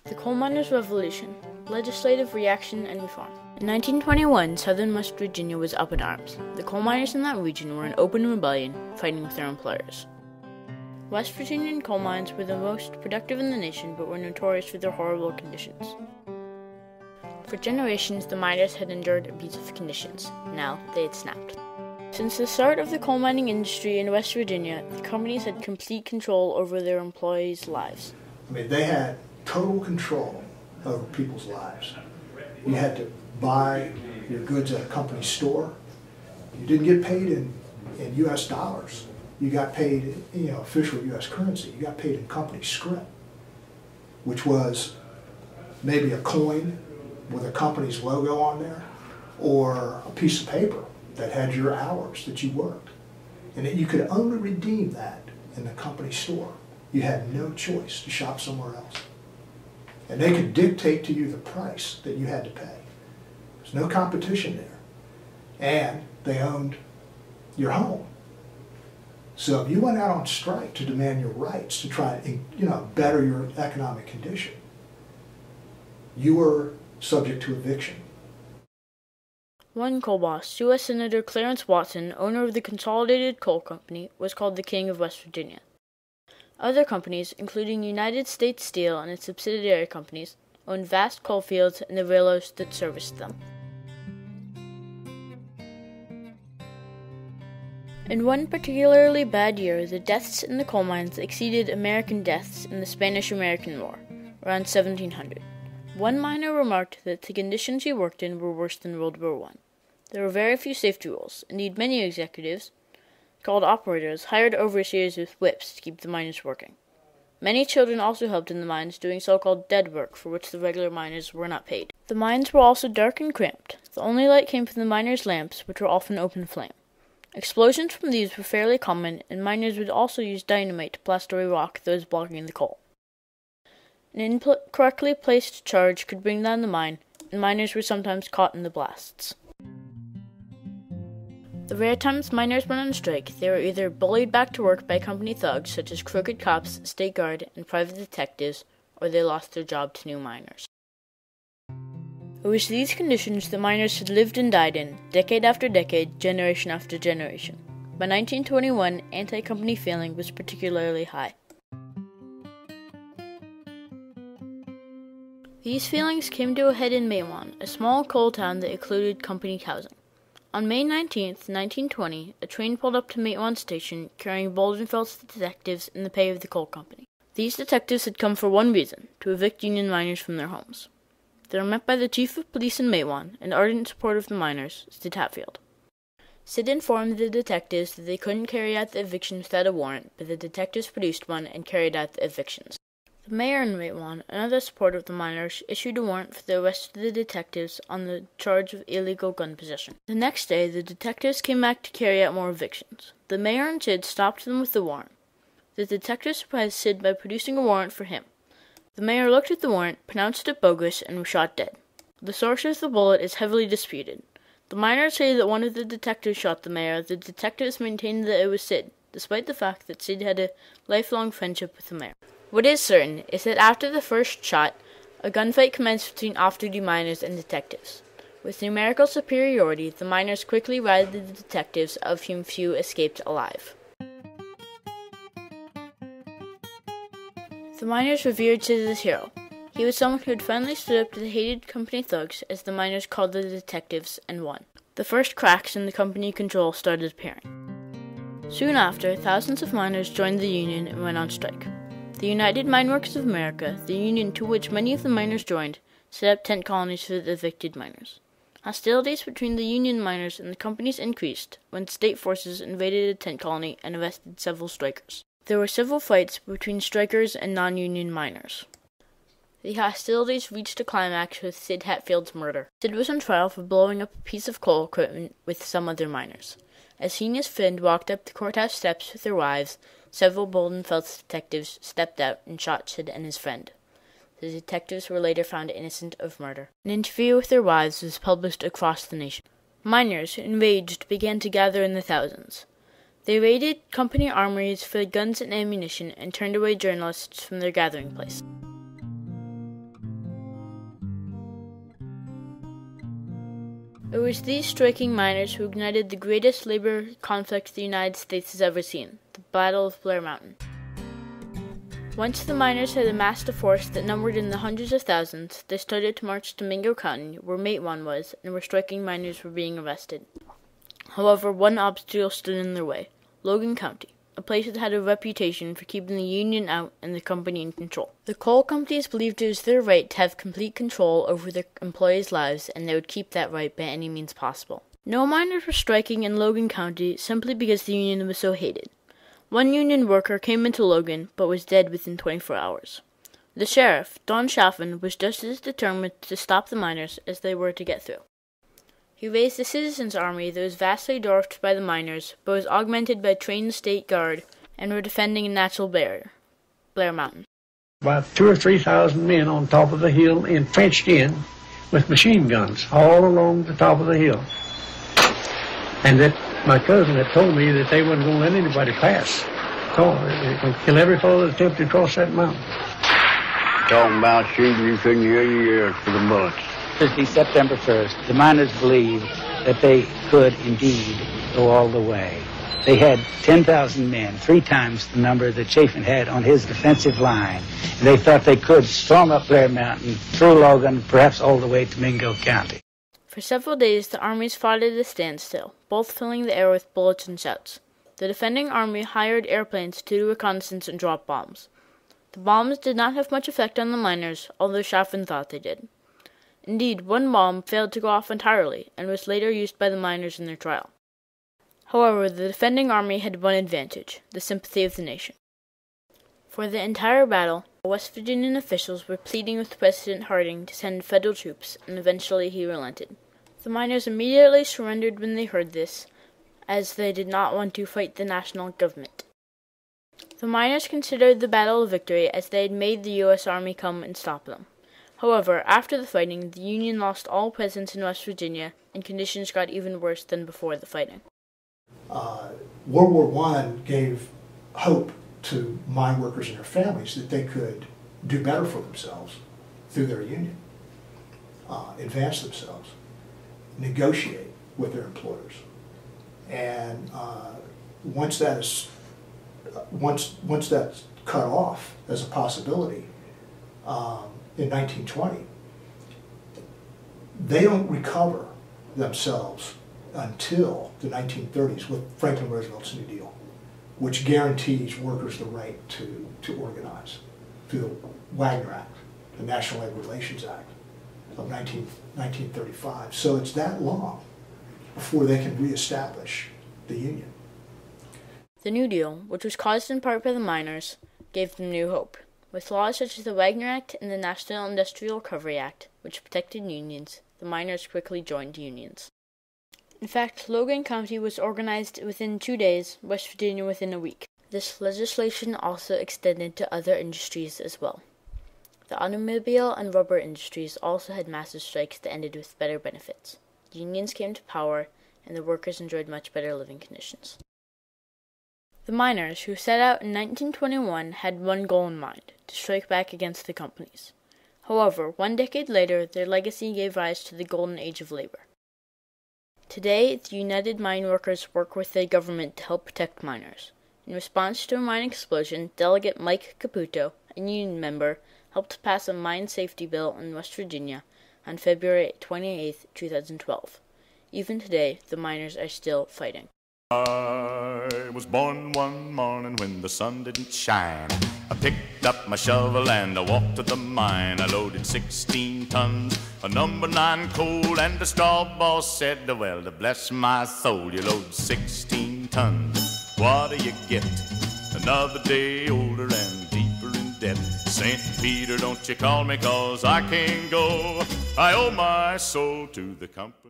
The Coal Miners' Revolution, Legislative Reaction and Reform. In 1921, southern West Virginia was up in arms. The coal miners in that region were in open rebellion, fighting with their employers. West Virginian coal mines were the most productive in the nation, but were notorious for their horrible conditions. For generations, the miners had endured abusive conditions. Now, they had snapped. Since the start of the coal mining industry in West Virginia, the companies had complete control over their employees' lives. They had total control over people's lives. You had to buy your goods at a company store. You didn't get paid in U.S. dollars. You got paid, official U.S. currency. You got paid in company script, which was maybe a coin with a company's logo on there, or a piece of paper that had your hours that you worked. And you could only redeem that in the company store. You had no choice to shop somewhere else. And they could dictate to you the price that you had to pay. There's no competition there. And they owned your home. So if you went out on strike to demand your rights, to try to better your economic condition, you were subject to eviction. One coal boss, U.S. Senator Clarence Watson, owner of the Consolidated Coal Company, was called the King of West Virginia. Other companies, including United States Steel and its subsidiary companies, owned vast coal fields and the railroads that serviced them. In one particularly bad year, the deaths in the coal mines exceeded American deaths in the Spanish-American War, around 1700. One miner remarked that the conditions he worked in were worse than World War I. There were very few safety rules. Indeed, many executives, called operators, hired overseers with whips to keep the miners working. Many children also helped in the mines, doing so-called dead work, for which the regular miners were not paid. The mines were also dark and cramped. The only light came from the miners' lamps, which were often open flame. Explosions from these were fairly common, and miners would also use dynamite to blast away rock that was blocking the coal. An incorrectly placed charge could bring down the mine, and miners were sometimes caught in the blasts. The rare times miners went on strike, they were either bullied back to work by company thugs such as crooked cops, state guard, and private detectives, or they lost their job to new miners. It was these conditions the miners had lived and died in, decade after decade, generation after generation. By 1921, anti-company feeling was particularly high. These feelings came to a head in Maywan, a small coal town that included company housing. On May 19, 1920, a train pulled up to Maywan Station carrying Boldenfeld's detectives in the pay of the coal company. These detectives had come for one reason, to evict union miners from their homes. They were met by the chief of police in Maywan, an ardent supporter of the miners, Sid Hatfield. Sid informed the detectives that they couldn't carry out the evictions without a warrant, but the detectives produced one and carried out the evictions. The mayor in Maywan, another supporter of the miners, issued a warrant for the arrest of the detectives on the charge of illegal gun possession. The next day, the detectives came back to carry out more evictions. The mayor and Sid stopped them with the warrant. The detectives surprised Sid by producing a warrant for him. The mayor looked at the warrant, pronounced it bogus, and was shot dead. The source of the bullet is heavily disputed. The miners say that one of the detectives shot the mayor. The detectives maintained that it was Sid, despite the fact that Sid had a lifelong friendship with the mayor. What is certain is that after the first shot, a gunfight commenced between off-duty miners and detectives. With numerical superiority, the miners quickly routed the detectives, of whom few escaped alive. The miners revered Sid as a hero. He was someone who had finally stood up to the hated company thugs, as the miners called the detectives, and won. The first cracks in the company control started appearing. Soon after, thousands of miners joined the union and went on strike. The United Mine Workers of America, the union to which many of the miners joined, set up tent colonies for the evicted miners. Hostilities between the union miners and the companies increased when state forces invaded a tent colony and arrested several strikers. There were several fights between strikers and non-union miners. The hostilities reached a climax with Sid Hatfield's murder. Sid was on trial for blowing up a piece of coal equipment with some other miners. As he and his friend walked up the courthouse steps with their wives, several Boldenfeld's detectives stepped out and shot Sid and his friend. The detectives were later found innocent of murder. An interview with their wives was published across the nation. Miners, enraged, began to gather in the thousands. They raided company armories for guns and ammunition and turned away journalists from their gathering place. It was these striking miners who ignited the greatest labor conflict the United States has ever seen, the Battle of Blair Mountain. Once the miners had amassed a force that numbered in the hundreds of thousands, they started to march to Mingo County, where Matewan was, and where striking miners were being arrested. However, one obstacle stood in their way: Logan County, a place that had a reputation for keeping the Union out and the company in control. The coal companies believed it was their right to have complete control over their employees' lives, and they would keep that right by any means possible. No miners were striking in Logan County simply because the Union was so hated. One Union worker came into Logan, but was dead within 24 hours. The sheriff, Don Chaffin, was just as determined to stop the miners as they were to get through. He raised a citizens' army that was vastly dwarfed by the miners, but was augmented by trained state guard, and were defending a natural barrier, Blair Mountain. About 2,000 or 3,000 men on top of the hill, entrenched in with machine guns all along the top of the hill. And that my cousin had told me that they wasn't going to let anybody pass. They were going to kill every fellow that attempted to cross that mountain. Talking about shooting, you couldn't hear your ears for the bullets. Thursday, September 1st, the miners believed that they could indeed go all the way. They had 10,000 men, 3 times the number that Chafin had on his defensive line. And they thought they could storm up Blair Mountain, through Logan, perhaps all the way to Mingo County. For several days, the armies fought at a standstill, both filling the air with bullets and shouts. The defending army hired airplanes to do reconnaissance and drop bombs. The bombs did not have much effect on the miners, although Chaffin thought they did. Indeed, one bomb failed to go off entirely, and was later used by the miners in their trial. However, the defending army had one advantage: the sympathy of the nation. For the entire battle, West Virginian officials were pleading with President Harding to send federal troops, and eventually he relented. The miners immediately surrendered when they heard this, as they did not want to fight the national government. The miners considered the battle a victory, as they had made the U.S. Army come and stop them. However, after the fighting, the Union lost all presence in West Virginia, and conditions got even worse than before the fighting. World War I gave hope to mine workers and their families that they could do better for themselves through their union, advance themselves, negotiate with their employers. And once that's cut off as a possibility in 1920, they don't recover themselves until the 1930s with Franklin Roosevelt's New Deal, which guarantees workers the right to organize through the Wagner Act, the National Labor Relations Act of 1935. So it's that long before they can reestablish the Union. The New Deal, which was caused in part by the miners, gave them new hope. With laws such as the Wagner Act and the National Industrial Recovery Act, which protected unions, the miners quickly joined unions. In fact, Logan County was organized within 2 days, West Virginia within a week. This legislation also extended to other industries as well. The automobile and rubber industries also had massive strikes that ended with better benefits. Unions came to power, and the workers enjoyed much better living conditions. The miners, who set out in 1921, had one goal in mind: to strike back against the companies. However, 1 decade later, their legacy gave rise to the Golden Age of Labor. Today, the United Mine Workers work with the government to help protect miners. In response to a mine explosion, Delegate Mike Caputo, a union member, helped pass a mine safety bill in West Virginia on February 28, 2012. Even today, the miners are still fighting. I was born one morning when the sun didn't shine. I picked up my shovel and I walked to the mine. I loaded 16 tons of number 9 coal, and the straw boss said, well, to bless my soul, you load 16 tons. What do you get? Another day older and deeper in debt. St. Peter, don't you call me, 'cause I can't go. I owe my soul to the company.